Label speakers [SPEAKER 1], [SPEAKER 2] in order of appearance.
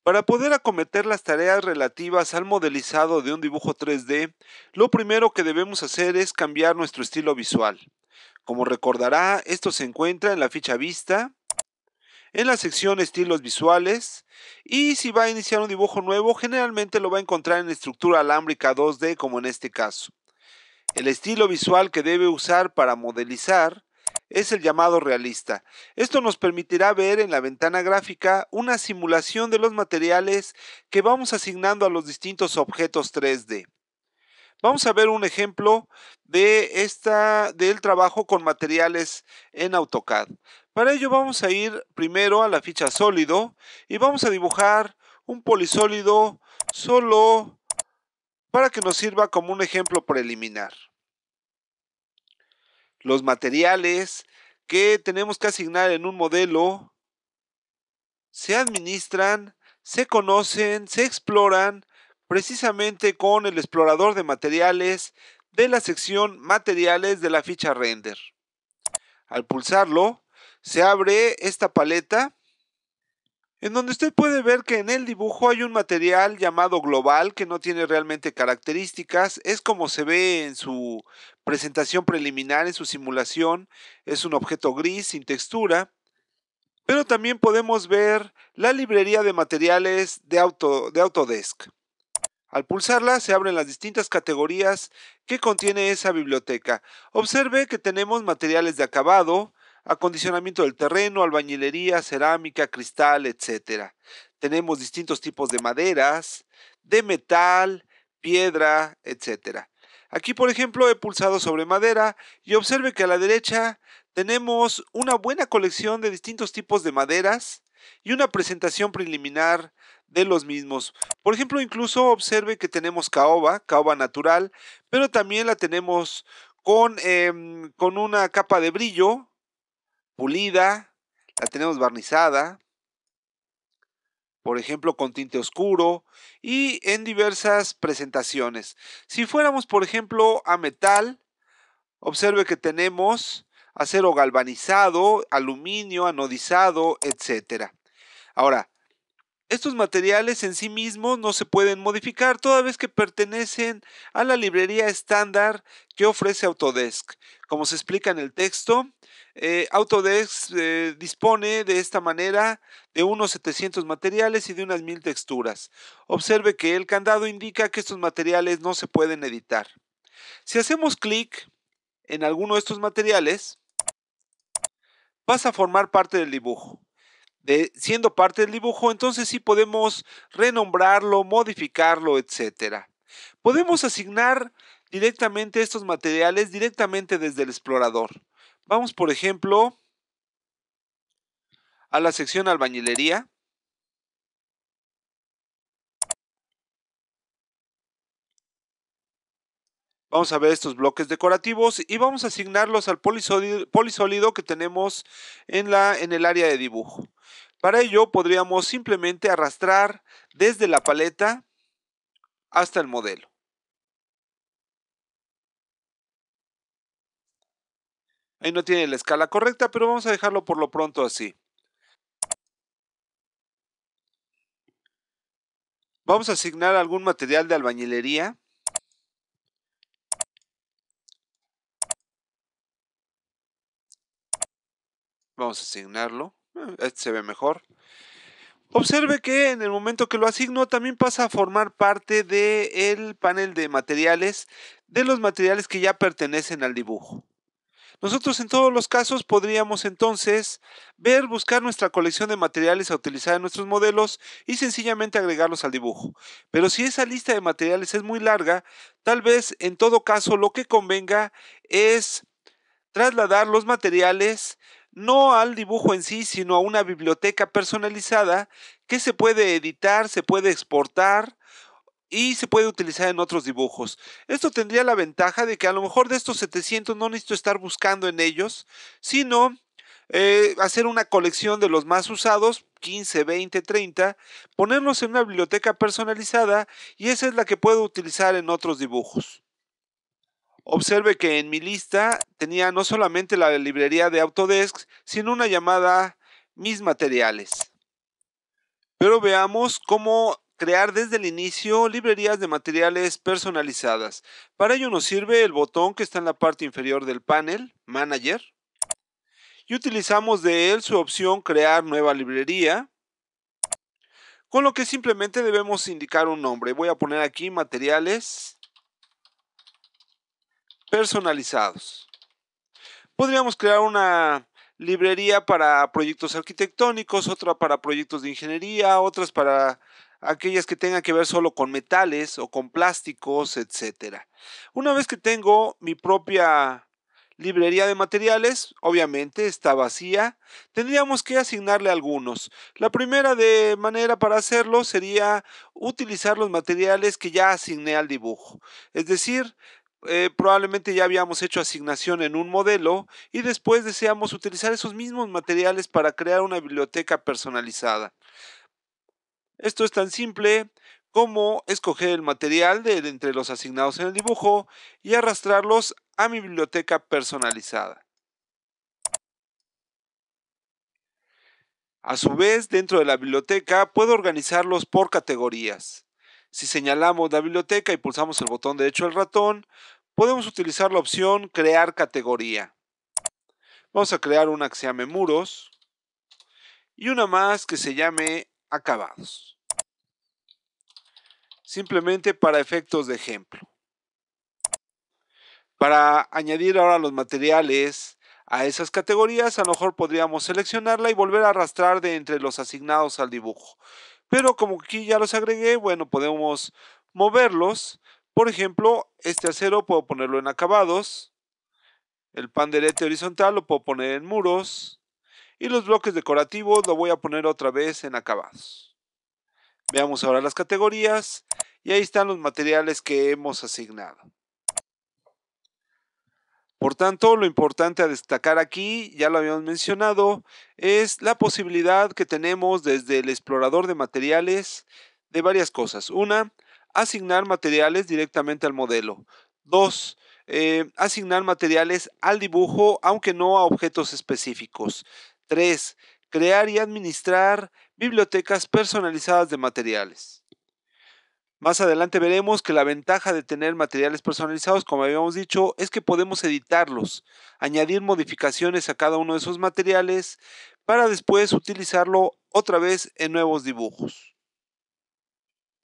[SPEAKER 1] Para poder acometer las tareas relativas al modelizado de un dibujo 3D, lo primero que debemos hacer es cambiar nuestro estilo visual. Como recordará, esto se encuentra en la ficha Vista, en la sección Estilos visuales, y si va a iniciar un dibujo nuevo, generalmente lo va a encontrar en estructura alámbrica 2D, como en este caso. El estilo visual que debe usar para modelizar es el llamado realista. Esto nos permitirá ver en la ventana gráfica una simulación de los materiales que vamos asignando a los distintos objetos 3D. Vamos a ver un ejemplo del trabajo con materiales en AutoCAD. Para ello vamos a ir primero a la ficha sólido y vamos a dibujar un polisólido solo para que nos sirva como un ejemplo preliminar. Los materiales que tenemos que asignar en un modelo se administran, se conocen, se exploran precisamente con el explorador de materiales de la sección Materiales de la ficha Render. Al pulsarlo, se abre esta paleta en donde usted puede ver que en el dibujo hay un material llamado global que no tiene realmente características, es como se ve en su presentación preliminar, en su simulación, es un objeto gris sin textura, pero también podemos ver la librería de materiales de Autodesk. Al pulsarla se abren las distintas categorías que contiene esa biblioteca. Observe que tenemos materiales de acabado, acondicionamiento del terreno, albañilería, cerámica, cristal, etc. Tenemos distintos tipos de maderas, de metal, piedra, etc. Aquí, por ejemplo, he pulsado sobre madera y observe que a la derecha tenemos una buena colección de distintos tipos de maderas y una presentación preliminar de los mismos. Por ejemplo, incluso observe que tenemos caoba natural, pero también la tenemos con una capa de brillo, pulida, la tenemos barnizada, por ejemplo, con tinte oscuro y en diversas presentaciones. Si fuéramos, por ejemplo, a metal, observe que tenemos acero galvanizado, aluminio, anodizado, etcétera. Ahora, estos materiales en sí mismos no se pueden modificar toda vez que pertenecen a la librería estándar que ofrece Autodesk. Como se explica en el texto, Autodesk dispone de esta manera de unos 700 materiales y de unas 1000 texturas. Observe que el candado indica que estos materiales no se pueden editar. Si hacemos clic en alguno de estos materiales, pasa a formar parte del dibujo. Siendo parte del dibujo, entonces sí podemos renombrarlo, modificarlo, etcétera. Podemos asignar directamente estos materiales directamente desde el explorador. Vamos, por ejemplo, a la sección albañilería. Vamos a ver estos bloques decorativos y vamos a asignarlos al polisólido que tenemos en el área de dibujo. Para ello podríamos simplemente arrastrar desde la paleta hasta el modelo. Ahí no tiene la escala correcta, pero vamos a dejarlo por lo pronto así. Vamos a asignar algún material de albañilería. Vamos a asignarlo. Este se ve mejor. Observe que en el momento que lo asigno también pasa a formar parte del panel de materiales, de los materiales que ya pertenecen al dibujo. Nosotros en todos los casos podríamos entonces buscar nuestra colección de materiales a utilizar en nuestros modelos y sencillamente agregarlos al dibujo. Pero si esa lista de materiales es muy larga, tal vez en todo caso lo que convenga es trasladar los materiales no al dibujo en sí, sino a una biblioteca personalizada que se puede editar, se puede exportar y se puede utilizar en otros dibujos. Esto tendría la ventaja de que a lo mejor de estos 700 no necesito estar buscando en ellos, sino hacer una colección de los más usados, 15, 20, 30, ponerlos en una biblioteca personalizada y esa es la que puedo utilizar en otros dibujos. Observe que en mi lista tenía no solamente la librería de Autodesk, sino una llamada Mis materiales. Pero veamos cómo crear desde el inicio librerías de materiales personalizadas. Para ello nos sirve el botón que está en la parte inferior del panel, Manager, y utilizamos de él su opción Crear nueva librería, con lo que simplemente debemos indicar un nombre. Voy a poner aquí materiales personalizados. Podríamos crear una librería para proyectos arquitectónicos, otra para proyectos de ingeniería, otras para aquellas que tengan que ver solo con metales o con plásticos, etcétera. Una vez que tengo mi propia librería de materiales, obviamente está vacía, tendríamos que asignarle algunos. La primera de manera para hacerlo sería utilizar los materiales que ya asigné al dibujo. Es decir, probablemente ya habíamos hecho asignación en un modelo y después deseamos utilizar esos mismos materiales para crear una biblioteca personalizada. Esto es tan simple como escoger el material de entre los asignados en el dibujo y arrastrarlos a mi biblioteca personalizada. A su vez, dentro de la biblioteca puedo organizarlos por categorías. Si señalamos la biblioteca y pulsamos el botón derecho del ratón, podemos utilizar la opción Crear categoría. Vamos a crear una que se llame muros y una más que se llame acabados. Simplemente para efectos de ejemplo. Para añadir ahora los materiales a esas categorías, a lo mejor podríamos seleccionarla y volver a arrastrar de entre los asignados al dibujo. Pero como aquí ya los agregué, bueno, podemos moverlos. Por ejemplo, este acero puedo ponerlo en acabados. El panderete horizontal lo puedo poner en muros. Y los bloques decorativos lo voy a poner otra vez en acabados. Veamos ahora las categorías y ahí están los materiales que hemos asignado. Por tanto, lo importante a destacar aquí, ya lo habíamos mencionado, es la posibilidad que tenemos desde el explorador de materiales de varias cosas. Una, asignar materiales directamente al modelo. Dos, asignar materiales al dibujo, aunque no a objetos específicos. Tres, crear y administrar bibliotecas personalizadas de materiales. Más adelante veremos que la ventaja de tener materiales personalizados, como habíamos dicho, es que podemos editarlos, añadir modificaciones a cada uno de esos materiales para después utilizarlo otra vez en nuevos dibujos.